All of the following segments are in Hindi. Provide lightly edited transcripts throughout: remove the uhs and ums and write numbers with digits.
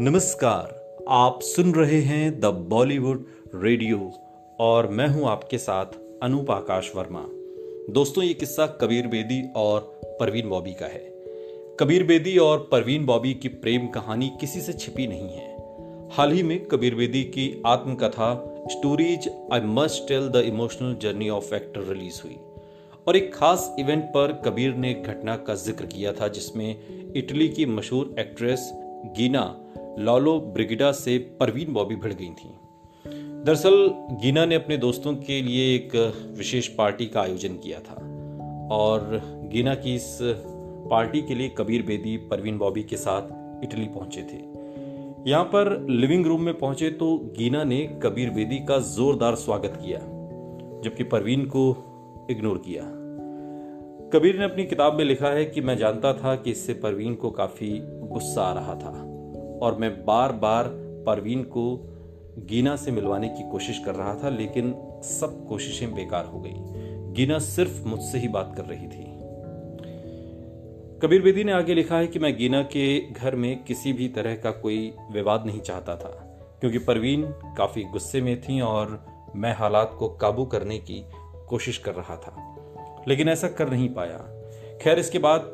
नमस्कार। आप सुन रहे हैं द बॉलीवुड रेडियो और मैं हूं आपके साथ अनूप आकाश वर्मा। दोस्तों, ये किस्सा कबीर बेदी और परवीन बॉबी का है। कबीर बेदी और परवीन बॉबी की प्रेम कहानी किसी से छिपी नहीं है। हाल ही में कबीर बेदी की आत्मकथा stories I must tell the emotional journey of actor release हुई और एक खास इवेंट पर कबीर ने एक घटना का जिक्र किया था जिसमें इटली की मशहूर एक्ट्रेस गीना लॉलो ब्रिगिडा से परवीन बॉबी भिड़ गई थी। दरअसल गीना ने अपने दोस्तों के लिए एक विशेष पार्टी का आयोजन किया था और गीना की इस पार्टी के लिए कबीर बेदी परवीन बॉबी के साथ इटली पहुंचे थे। यहाँ पर लिविंग रूम में पहुंचे तो गीना ने कबीर बेदी का जोरदार स्वागत किया जबकि परवीन को इग्नोर किया। कबीर ने अपनी किताब में लिखा है कि मैं जानता था कि इससे परवीन को काफी गुस्सा आ रहा था और मैं बार बार परवीन को गीना से मिलवाने की कोशिश कर रहा था, लेकिन सब कोशिशें बेकार हो गई। गीना सिर्फ मुझसे ही बात कर रही थी। कबीर बेदी ने आगे लिखा है कि मैं गीना के घर में किसी भी तरह का कोई विवाद नहीं चाहता था क्योंकि परवीन काफी गुस्से में थी और मैं हालात को काबू करने की कोशिश कर रहा था, लेकिन ऐसा कर नहीं पाया। खैर, इसके बाद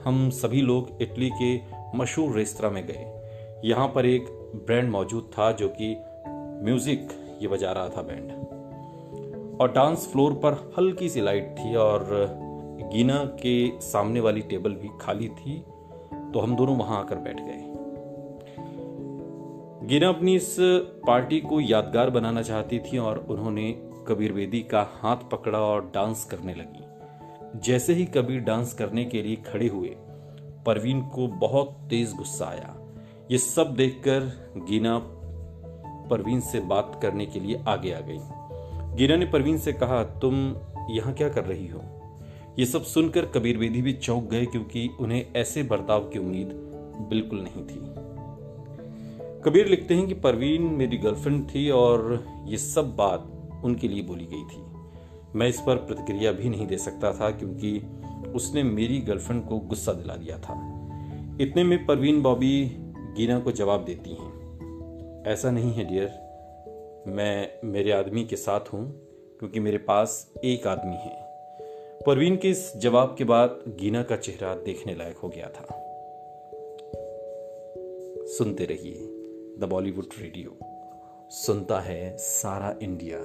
हम सभी लोग इटली के मशहूर रेस्तरां में गए। यहाँ पर एक बैंड मौजूद था जो कि म्यूजिक ये बजा रहा था बैंड, और डांस फ्लोर पर हल्की सी लाइट थी और गीना के सामने वाली टेबल भी खाली थी, तो हम दोनों वहां आकर बैठ गए। गीना अपनी इस पार्टी को यादगार बनाना चाहती थी और उन्होंने कबीर बेदी का हाथ पकड़ा और डांस करने लगी। जैसे ही कबीर डांस करने के लिए खड़े हुए, परवीन को बहुत तेज गुस्सा आया। ये सब देखकर गीना परवीन से बात करने के लिए आगे आ गई। गीना ने परवीन से कहा, तुम यहाँ क्या कर रही हो? ये सब सुनकर कबीर बेदी भी चौंक गए क्योंकि उन्हें ऐसे बर्ताव की उम्मीद बिल्कुल नहीं थी। कबीर लिखते हैं कि परवीन मेरी गर्लफ्रेंड थी और ये सब बात उनके लिए बोली गई थी। मैं इस पर प्रतिक्रिया भी नहीं दे सकता था क्योंकि उसने मेरी गर्लफ्रेंड को गुस्सा दिला दिया था। इतने में परवीन बॉबी गीना को जवाब देती हैं, ऐसा नहीं है डियर, मैं मेरे आदमी के साथ हूं क्योंकि मेरे पास एक आदमी है। परवीन के इस जवाब के बाद गीना का चेहरा देखने लायक हो गया था। सुनते रहिए द बॉलीवुड रेडियो, सुनता है सारा इंडिया।